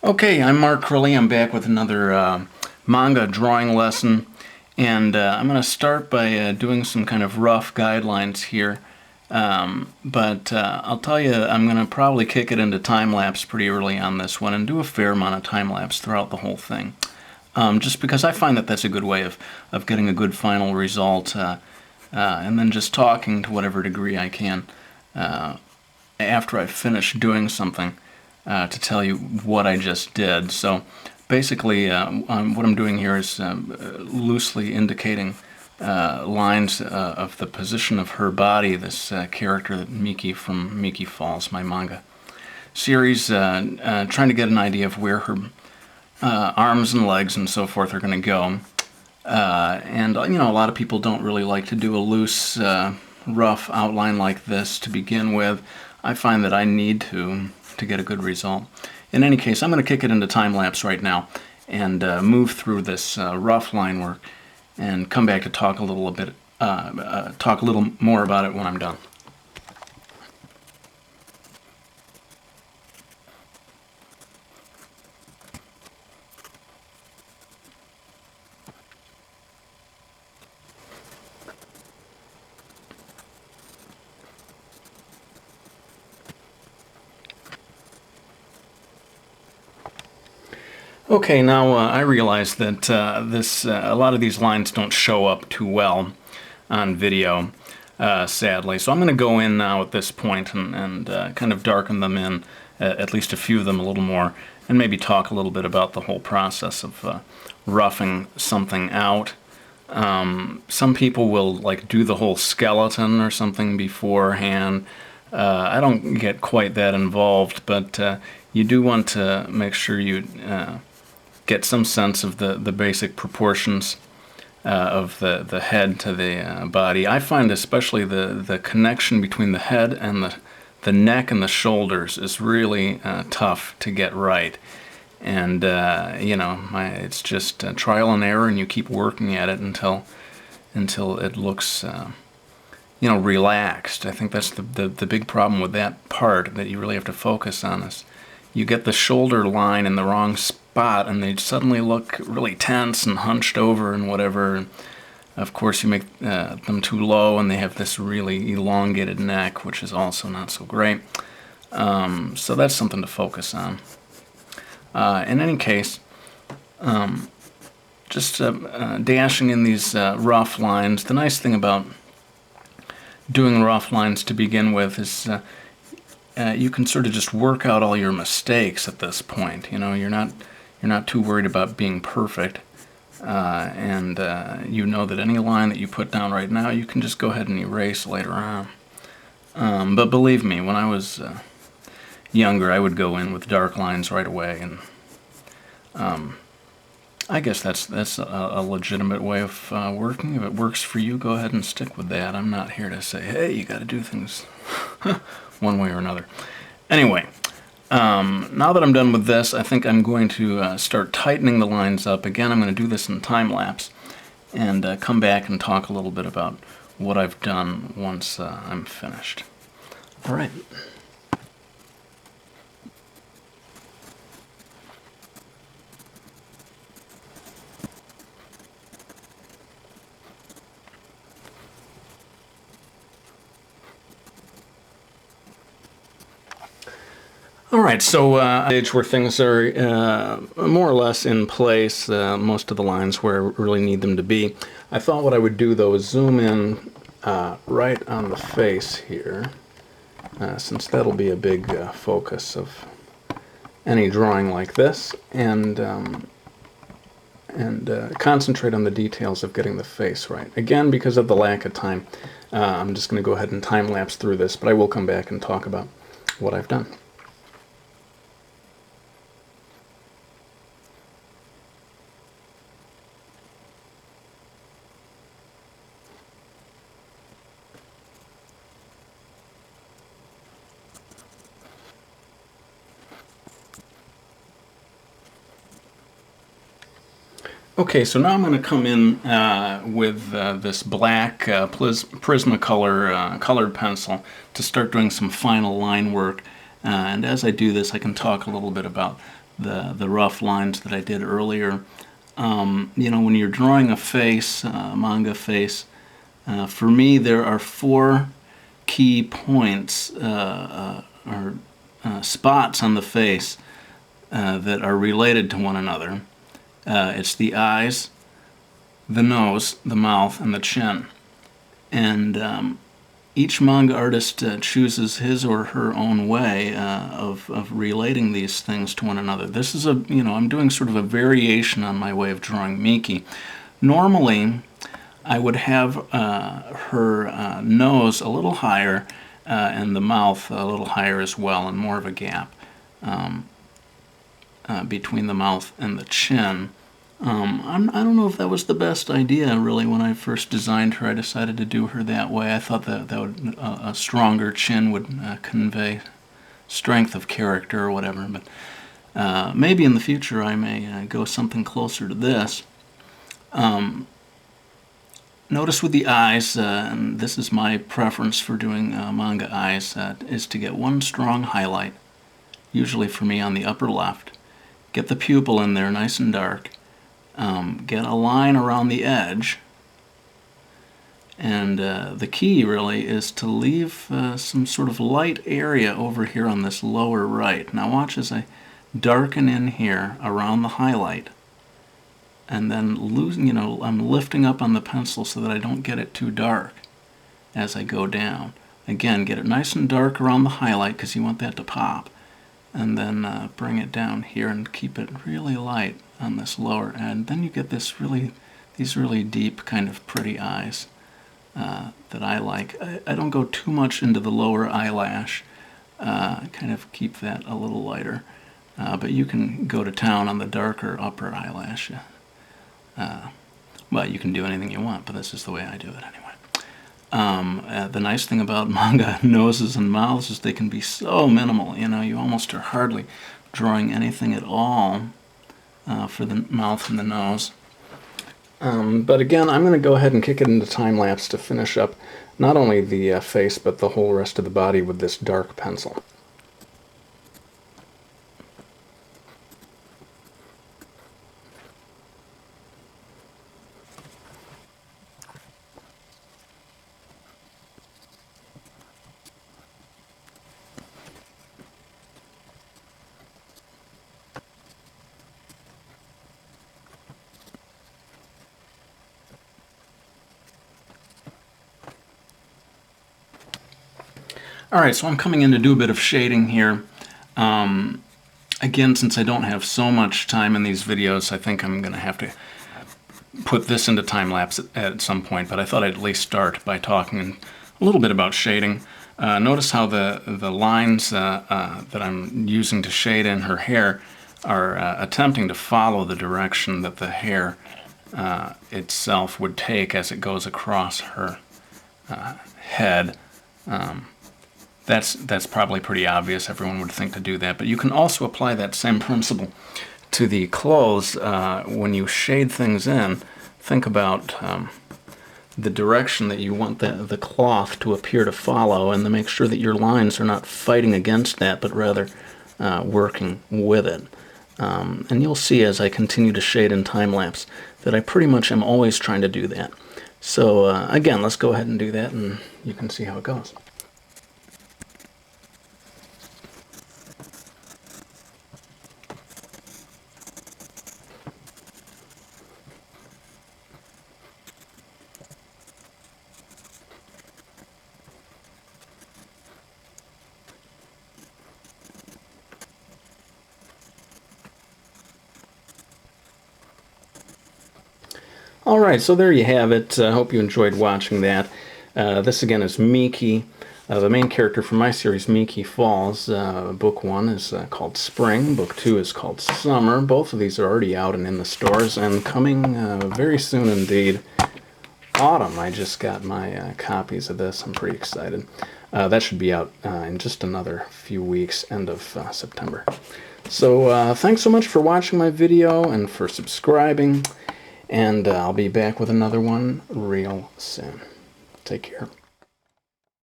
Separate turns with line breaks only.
Okay, I'm Mark Crowley. I'm back with another manga drawing lesson, and I'm going to start by doing some kind of rough guidelines here. But I'll tell you, I'm going to probably kick it into time-lapse pretty early on this one and do a fair amount of time-lapse throughout the whole thing. Just because I find that that's a good way of getting a good final result, and then just talking to whatever degree I can after I've finished doing something. To tell you what I just did. So basically what I'm doing here is loosely indicating lines of the position of her body, this character Miki from Miki Falls, my manga series, trying to get an idea of where her arms and legs and so forth are going to go. And you know, a lot of people don't really like to do a loose, rough outline like this to begin with. I find that I need to get a good result. In any case, I'm going to kick it into time-lapse right now and move through this rough line work and come back to talk a little more about it when I'm done. Okay, now I realize that a lot of these lines don't show up too well on video, sadly. So I'm going to go in now at this point and kind of darken them in, at least a few of them a little more, and maybe talk a little bit about the whole process of roughing something out. Some people will like do the whole skeleton or something beforehand. I don't get quite that involved, but you do want to make sure you get some sense of the basic proportions of the head to the body. I find especially the connection between the head and the neck and the shoulders is really tough to get right. And you know, it's just trial and error, and you keep working at it until it looks you know, relaxed. I think that's the big problem with that part that you really have to focus on is you get the shoulder line in the wrong spot and they suddenly look really tense and hunched over and whatever. And of course you make them too low and they have this really elongated neck, which is also not so great. So that's something to focus on. In any case, just dashing in these rough lines. The nice thing about doing rough lines to begin with is you can sort of just work out all your mistakes at this point. You know, you're not too worried about being perfect, and you know that any line that you put down right now, you can just go ahead and erase later on. But believe me, when I was younger, I would go in with dark lines right away, and I guess that's a legitimate way of working. If it works for you, go ahead and stick with that. I'm not here to say, hey, you got to do things one way or another. Anyway, now that I'm done with this, I think I'm going to start tightening the lines up. Again, I'm going to do this in time-lapse and come back and talk a little bit about what I've done once I'm finished. All right. Alright, so stage where things are more or less in place, most of the lines where I really need them to be. I thought what I would do though is zoom in right on the face here, since that'll be a big focus of any drawing like this, and concentrate on the details of getting the face right. Again, because of the lack of time, I'm just going to go ahead and time-lapse through this, but I will come back and talk about what I've done. Okay, so now I'm going to come in with this black Prismacolor colored pencil to start doing some final line work And as I do this, I can talk a little bit about the rough lines that I did earlier. You know, when you're drawing a face, a manga face, for me there are 4 key points or spots on the face that are related to one another. It's the eyes, the nose, the mouth, and the chin. And each manga artist chooses his or her own way of relating these things to one another. This is I'm doing sort of a variation on my way of drawing Miki. Normally, I would have her nose a little higher and the mouth a little higher as well, and more of a gap between the mouth and the chin. I don't know if that was the best idea, really. When I first designed her, I decided to do her that way. I thought that a stronger chin would convey strength of character or whatever, but maybe in the future I may go something closer to this. Notice with the eyes, and this is my preference for doing manga eyes, is to get one strong highlight, usually for me on the upper left. Get the pupil in there nice and dark. Get a line around the edge, and the key really is to leave some sort of light area over here on this lower right. Now watch as I darken in here around the highlight, and then I'm lifting up on the pencil so that I don't get it too dark as I go down. Again, get it nice and dark around the highlight because you want that to pop, and then bring it down here and keep it really light on this lower end. Then you get these really deep, kind of pretty eyes that I like. I don't go too much into the lower eyelash. Kind of keep that a little lighter. But you can go to town on the darker upper eyelash. Well, you can do anything you want, but this is the way I do it anyway. The nice thing about manga noses and mouths is they can be so minimal. You almost are hardly drawing anything at all for the mouth and the nose. But again, I'm going to go ahead and kick it into time-lapse to finish up not only the face, but the whole rest of the body with this dark pencil. Alright, so I'm coming in to do a bit of shading here. Again, since I don't have so much time in these videos, I think I'm going to have to put this into time-lapse at some point, but I thought I'd at least start by talking a little bit about shading. Notice how the lines that I'm using to shade in her hair are attempting to follow the direction that the hair itself would take as it goes across her head. That's probably pretty obvious. Everyone would think to do that. But you can also apply that same principle to the clothes. When you shade things in, think about the direction that you want the cloth to appear to follow, and to make sure that your lines are not fighting against that, but rather working with it. And you'll see as I continue to shade in time-lapse that I pretty much am always trying to do that. So again, let's go ahead and do that, and you can see how it goes. Alright, so there you have it. I hope you enjoyed watching that. This again is Miki, the main character from my series, Miki Falls. Book 1 is called Spring, Book 2 is called Summer. Both of these are already out and in the stores, and coming very soon indeed, Autumn. I just got my copies of this. I'm pretty excited. That should be out in just another few weeks, end of September. So thanks so much for watching my video and for subscribing. And I'll be back with another one real soon. Take care.